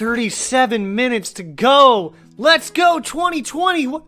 37 minutes to go. Let's go, 2020. You're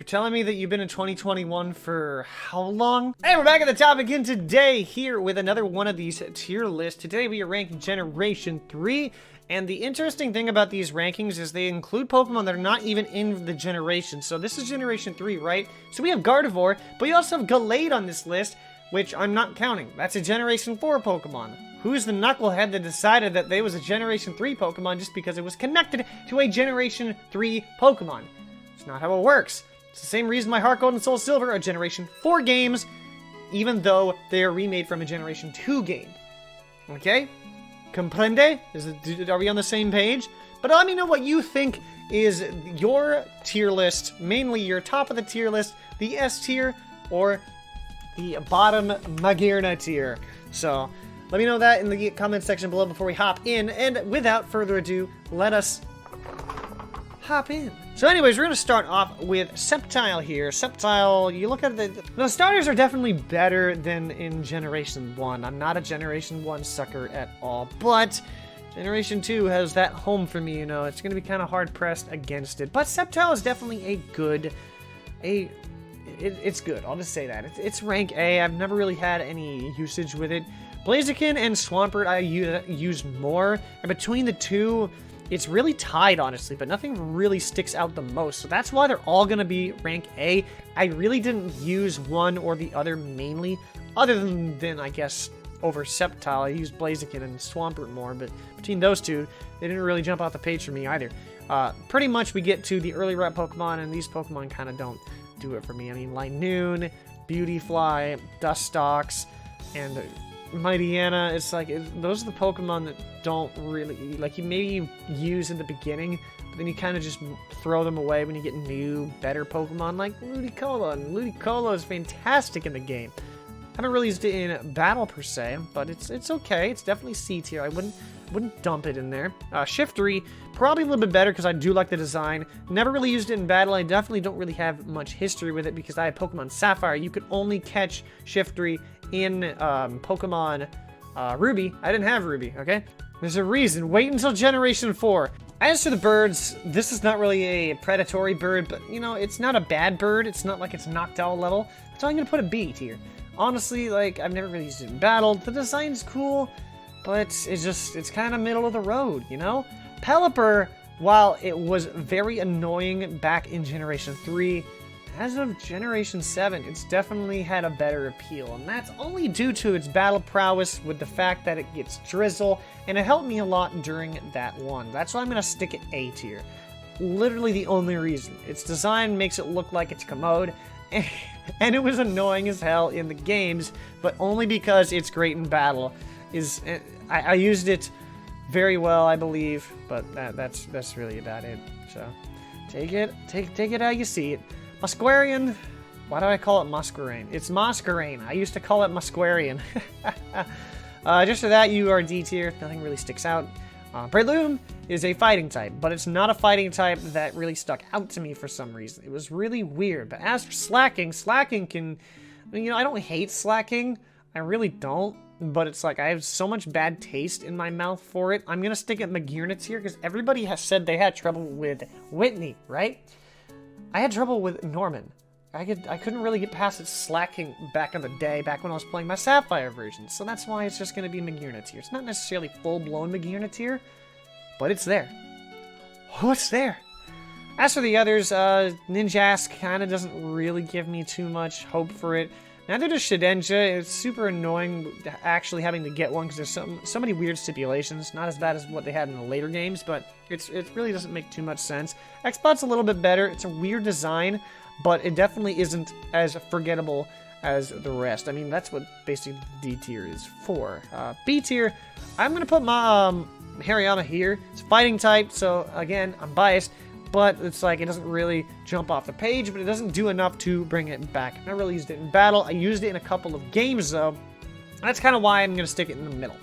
telling me that you've been in 2021 for how long? Hey, we're back at the top again today here with another one of these tier lists. Today we are ranking Generation 3. And the interesting thing about these rankings is they include Pokemon that are not even in the generation. So this is Generation 3, right? So we have Gardevoir, but you also have Gallade on this list, which I'm not counting. That's a Generation 4 Pokemon. Who's the knucklehead that decided that they was a Generation 3 Pokemon just because it was connected to a Generation 3 Pokemon? It's not how it works. It's the same reason my Heart Gold and Soul Silver are Generation 4 games, even though they are remade from a Generation 2 game. Okay? Comprende? Are we on the same page? But let me know what you think is your tier list, mainly your top of the tier list, the S tier, or the bottom Magearna tier. So, let me know that in the comment section below before we hop in, and without further ado, let us hop in. So anyways, we're going to start off with Sceptile here. Sceptile, you look at the starters are definitely better than in Generation 1. I'm not a Generation 1 sucker at all, but Generation 2 has that home for me, you know. It's going to be kind of hard-pressed against it, but Sceptile is definitely a good, it's good, I'll just say that. It's rank A. I've never really had any usage with it. Blaziken and Swampert I use more, and between the two, it's really tied, honestly, but nothing really sticks out the most. So that's why they're all going to be rank A. I really didn't use one or the other mainly, other than I guess, over Sceptile. I used Blaziken and Swampert more, but between those two, they didn't really jump off the page for me either. Pretty much we get to the early rep Pokemon, and these Pokemon kind of don't do it for me. I mean, Linoone, Beautyfly, Dustox, and Mightyena, it's like, those are the Pokemon that don't really, like, you maybe use in the beginning, but then you kind of just throw them away when you get new, better Pokemon, like Ludicolo. And Ludicolo is fantastic in the game. Haven't really used it in battle, per se, but it's okay. It's definitely C tier. I wouldn't dump it in there. Shiftry, probably a little bit better because I do like the design. Never really used it in battle. I definitely don't really have much history with it because I had Pokemon Sapphire. You could only catch Shiftry in Pokemon Ruby. I didn't have Ruby, okay? There's a reason. Wait until Generation 4. As for the birds, this is not really a predatory bird, but, you know, it's not a bad bird. It's not like it's Noctowl level. So I'm going to put a B tier. Honestly, like, I've never really used it in battle. The design's cool, but it's kind of middle of the road, you know? Pelipper, while it was very annoying back in Generation 3, as of Generation 7, it's definitely had a better appeal, and that's only due to its battle prowess with the fact that it gets Drizzle, and it helped me a lot during that one. That's why I'm going to stick it A tier. Literally the only reason. Its design makes it look like it's Commode, and it was annoying as hell in the games, but only because it's great in battle. I used it very well, I believe, but that's really about it. So take it how you see it. Musquarian, why do I call it Musquarain? It's Musquarain. I used to call it Musquarian. Just for that, you are D tier. Nothing really sticks out. Breloom is a fighting type, but it's not a fighting type that really stuck out to me for some reason. It was really weird. But as for Slacking can, you know, I don't hate Slacking. I really don't. But it's like I have so much bad taste in my mouth for it. I'm going to stick it Magearna tier because everybody has said they had trouble with Whitney, right? I had trouble with Norman. I couldn't really get past its Slacking back in the day, back when I was playing my Sapphire version. So that's why it's just going to be Magearna tier. It's not necessarily full-blown Magearna tier, but it's there. Oh, it's there. As for the others, Ninjask kind of doesn't really give me too much hope for it. Neither does Shedinja. It's super annoying actually having to get one because there's so many weird stipulations. Not as bad as what they had in the later games, but it really doesn't make too much sense. X-Bot's a little bit better. It's a weird design, but it definitely isn't as forgettable as the rest. I mean, that's what basically D tier is for. B tier, I'm going to put my Hariyama here. It's fighting type, so again, I'm biased. But it's like, it doesn't really jump off the page, but it doesn't do enough to bring it back. I really used it in battle. I used it in a couple of games, though. That's kind of why I'm going to stick it in the middle.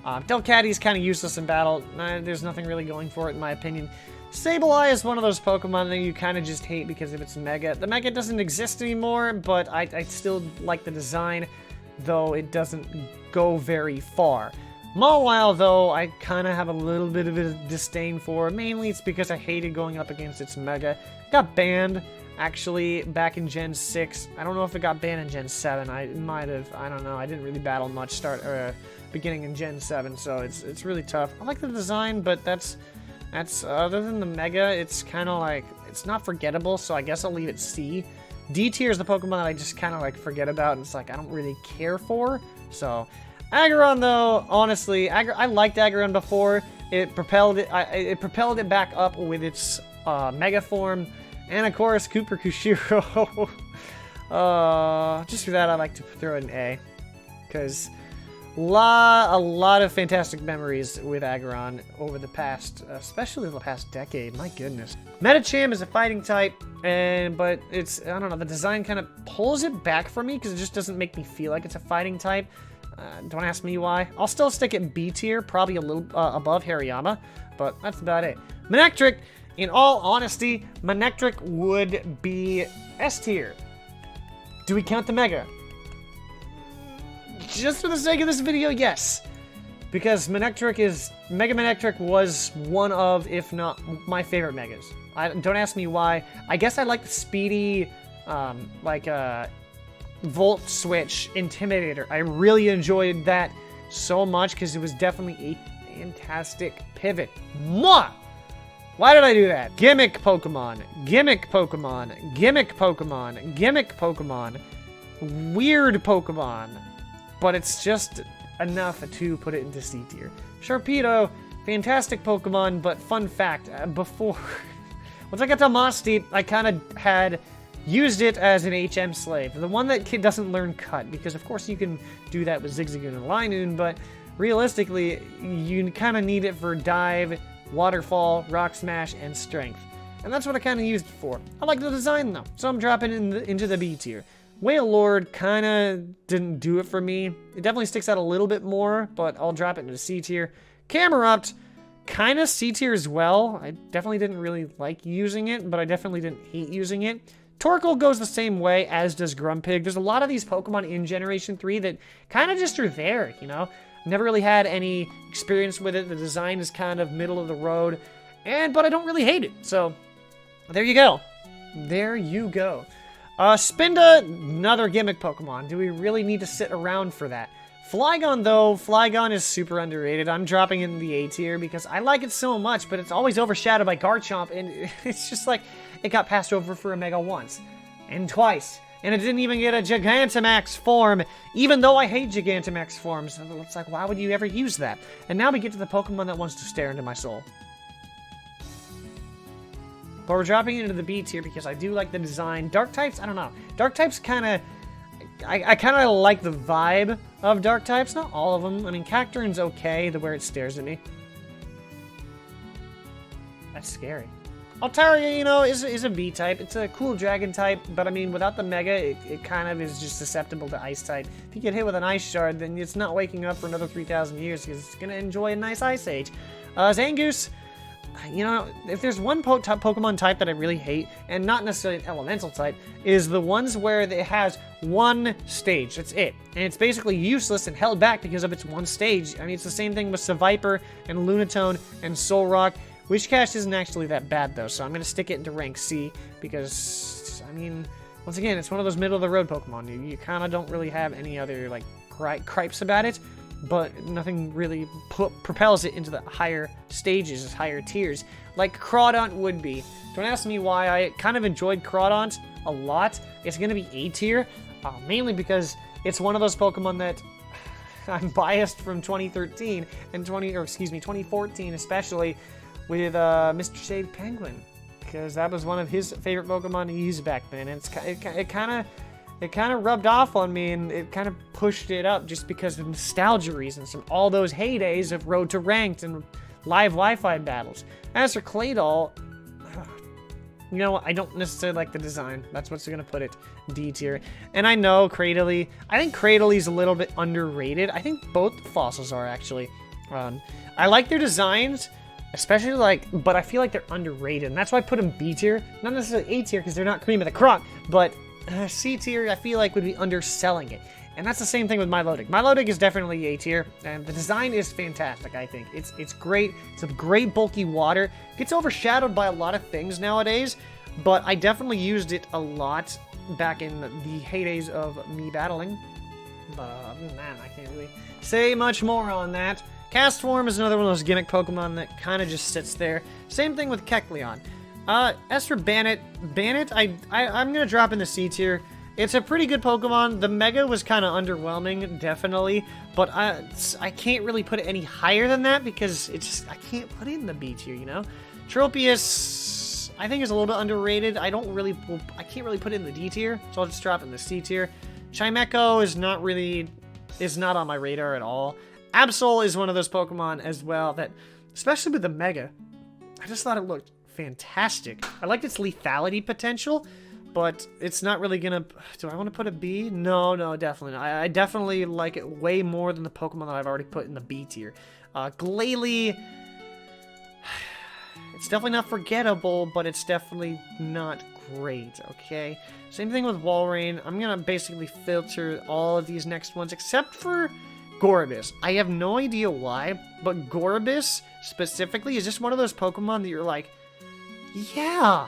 Delcatty is kind of useless in battle. There's nothing really going for it, in my opinion. Sableye is one of those Pokemon that you kind of just hate because of its Mega. The Mega doesn't exist anymore, but I still like the design, though it doesn't go very far. Mawile, though, I kind of have a little bit of a disdain for. Mainly it's because I hated going up against its Mega. It got banned, actually, back in Gen 6. I don't know if it got banned in Gen 7. It might have. I don't know. I didn't really battle much beginning in Gen 7, so it's really tough. I like the design, but that's other than the Mega, it's kind of like, it's not forgettable, so I guess I'll leave it C. D tier is the Pokemon that I just kind of like forget about, and it's like I don't really care for. So Aggron, though, honestly, I liked Aggron before. It propelled it back up with its Mega form, and of course Cooper Kushiro. Just for that, I like to throw an A, because a lot of fantastic memories with Aggron over the past, especially the past decade. My goodness. Medicham is a fighting type, but it's, I don't know, the design kind of pulls it back for me because it just doesn't make me feel like it's a fighting type. Don't ask me why. I'll still stick it B tier, probably a little above Hariyama, but that's about it. Manectric, in all honesty, Manectric would be S tier. Do we count the Mega? Just for the sake of this video, yes. Because Mega Manectric was one of, if not my favorite Megas. Don't ask me why. I guess I like the speedy, Volt Switch Intimidator. I really enjoyed that so much because it was definitely a fantastic pivot. Mwah! Why did I do that? Gimmick Pokemon. Gimmick Pokemon. Gimmick Pokemon. Gimmick Pokemon. Weird Pokemon. But it's just enough to put it into C tier. Sharpedo, fantastic Pokemon, but fun fact, before, once I got to Moss Deep, I kind of had used it as an HM slave. The one that kid doesn't learn Cut, because of course you can do that with Zigzagoon and Linoon, but realistically, you kind of need it for Dive, Waterfall, Rock Smash, and Strength. And that's what I kind of used it for. I like the design though, so I'm dropping it into the B tier. Wailord kind of didn't do it for me. It definitely sticks out a little bit more, but I'll drop it into C tier. Camerupt, kind of C tier as well. I definitely didn't really like using it, but I definitely didn't hate using it. Torkoal goes the same way, as does Grumpig. There's a lot of these Pokemon in Generation 3 that kind of just are there, you know? Never really had any experience with it. The design is kind of middle of the road, but I don't really hate it. So, there you go. There you go. Spinda, another gimmick Pokemon. Do we really need to sit around for that? Flygon, though, Flygon is super underrated. I'm dropping it in the A tier because I like it so much, but it's always overshadowed by Garchomp, and it's just like it got passed over for a Mega once. And twice. And it didn't even get a Gigantamax form, even though I hate Gigantamax forms. It's like, why would you ever use that? And now we get to the Pokemon that wants to stare into my soul. But we're dropping it into the B tier because I do like the design. Dark types, I don't know. Dark types kind of... I kind of like the vibe of dark types. Not all of them. I mean, Cacturin's okay, the way it stares at me. That's scary. Altaria, you know, is a B type. It's a cool dragon type, but I mean, without the Mega, it kind of is just susceptible to Ice type. If you get hit with an Ice Shard, then it's not waking up for another 3,000 years because it's going to enjoy a nice Ice Age. Zangoose... You know, if there's one Pokemon type that I really hate, and not necessarily an elemental type, is the ones where it has one stage. That's it. And it's basically useless and held back because of its one stage. I mean, it's the same thing with Seviper and Lunatone and Solrock. Wishcash isn't actually that bad, though, so I'm going to stick it into rank C because, I mean, once again, it's one of those middle-of-the-road Pokemon. You kind of don't really have any other, like, gripes about it. But nothing really propels it into the higher stages, higher tiers, like Crawdon would be. Don't ask me why. I kind of enjoyed Crawdon a lot. It's going to be A tier, mainly because it's one of those Pokemon that I'm biased from 2013 and 2014 especially, with Mr. Shade Penguin, because that was one of his favorite Pokemon to use back then. And it kind of rubbed off on me, and it kind of pushed it up just because of nostalgia reasons from all those heydays of Road to Ranked and live Wi-Fi battles. As for Claydol, you know, I don't necessarily like the design. That's what's going to put it D tier. And I know Cradily, I think Cradyly's a little bit underrated. I think both fossils are, actually. I like their designs, especially but I feel like they're underrated, and that's why I put them B tier. Not necessarily A tier because they're not cream of the crop, but C tier, I feel like, would be underselling it. And that's the same thing with Milotic. Milotic is definitely A tier, and the design is fantastic, I think. It's great. It's a great bulky water. Gets overshadowed by a lot of things nowadays, but I definitely used it a lot back in the heydays of me battling. But man, I can't really say much more on that. Castform is another one of those gimmick Pokemon that kind of just sits there. Same thing with Kecleon. As for Bannet, I'm gonna drop in the C tier. It's a pretty good Pokemon. The Mega was kind of underwhelming, definitely, but I can't really put it any higher than that because it's just, I can't put it in the B tier, you know? Tropius, I think is a little bit underrated. I can't really put it in the D tier, so I'll just drop it in the C tier. Chimecho is not on my radar at all. Absol is one of those Pokemon as well that, especially with the Mega, I just thought it looked fantastic. I liked its lethality potential, but it's not really gonna... Do I want to put a B? No, definitely not. I definitely like it way more than the Pokemon that I've already put in the B tier. Glalie... It's definitely not forgettable, but it's definitely not great, okay? Same thing with Walrein. I'm gonna basically filter all of these next ones, except for Gorobis. I have no idea why, but Gorobis, specifically, is just one of those Pokemon that you're like, yeah,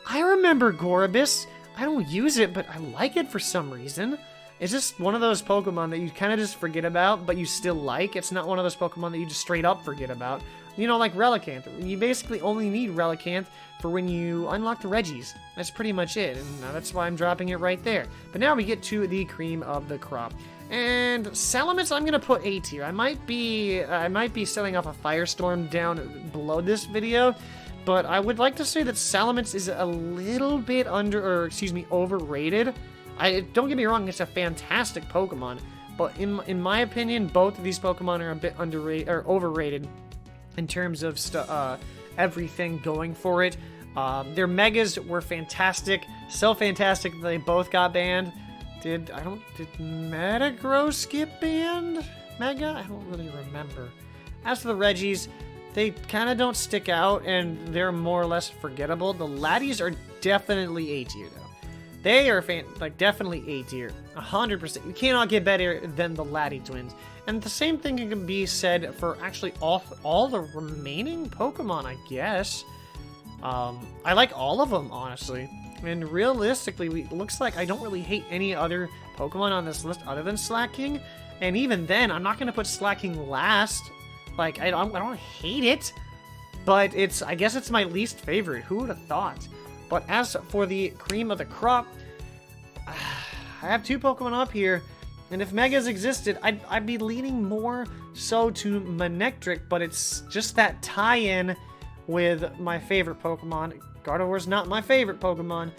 I remember Gorobis. I don't use it, but I like it for some reason. It's just one of those Pokemon that you kind of just forget about, but you still like. It's not one of those Pokemon that you just straight up forget about. You know, like Relicanth. You basically only need Relicanth for when you unlock the Regis. That's pretty much it, and that's why I'm dropping it right there. But now we get to the cream of the crop. And Salamence, I'm gonna put A tier. I might be setting off a firestorm down below this video, but I would like to say that Salamence is a little bit overrated. Don't get me wrong, it's a fantastic Pokemon, but in my opinion, both of these Pokemon are a bit underrated or overrated in terms of everything going for it. Their Megas were fantastic, so fantastic that they both got banned. Did Metagross get banned? Mega? I don't really remember. As for the Regis, they kind of don't stick out, and they're more or less forgettable. The Laddies are definitely A tier, though. They are definitely A tier, 100%. You cannot get better than the Laddie twins. And the same thing can be said for actually all the remaining Pokemon, I guess. I like all of them, honestly. And realistically, it looks like I don't really hate any other Pokemon on this list other than Slaking. And even then, I'm not going to put Slaking last. Like, I don't hate it, but I guess it's my least favorite. Who would have thought? But as for the cream of the crop, I have two Pokemon up here, and if Megas existed, I'd be leaning more so to Manectric, but it's just that tie-in with my favorite Pokemon. Gardevoir's not my favorite Pokemon.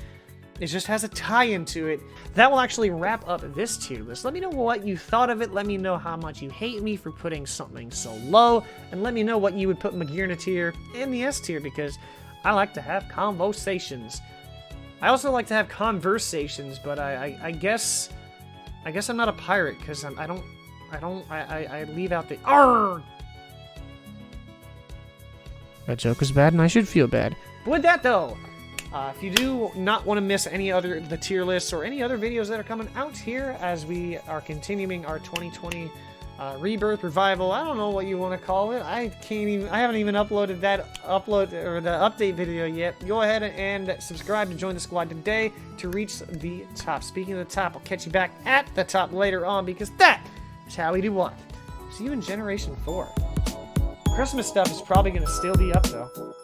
It just has a tie-in to it. That will actually wrap up this tier list. Let me know what you thought of it. Let me know how much you hate me for putting something so low. And let me know what you would put Magearna tier in the S tier, because I like to have conversations. I also like to have conversations, but I guess I'm not a pirate, because I leave out the arr. That joke was bad, and I should feel bad. But with that, though, if you do not want to miss any other the tier lists or any other videos that are coming out here as we are continuing our 2020 rebirth revival, I don't know what you want to call it. I haven't even uploaded the update video yet. Go ahead and subscribe to join the squad today to reach the top. Speaking of the top, I'll catch you back at the top later on, because that is how we do what. See you in Generation 4. Christmas stuff is probably going to still be up, though.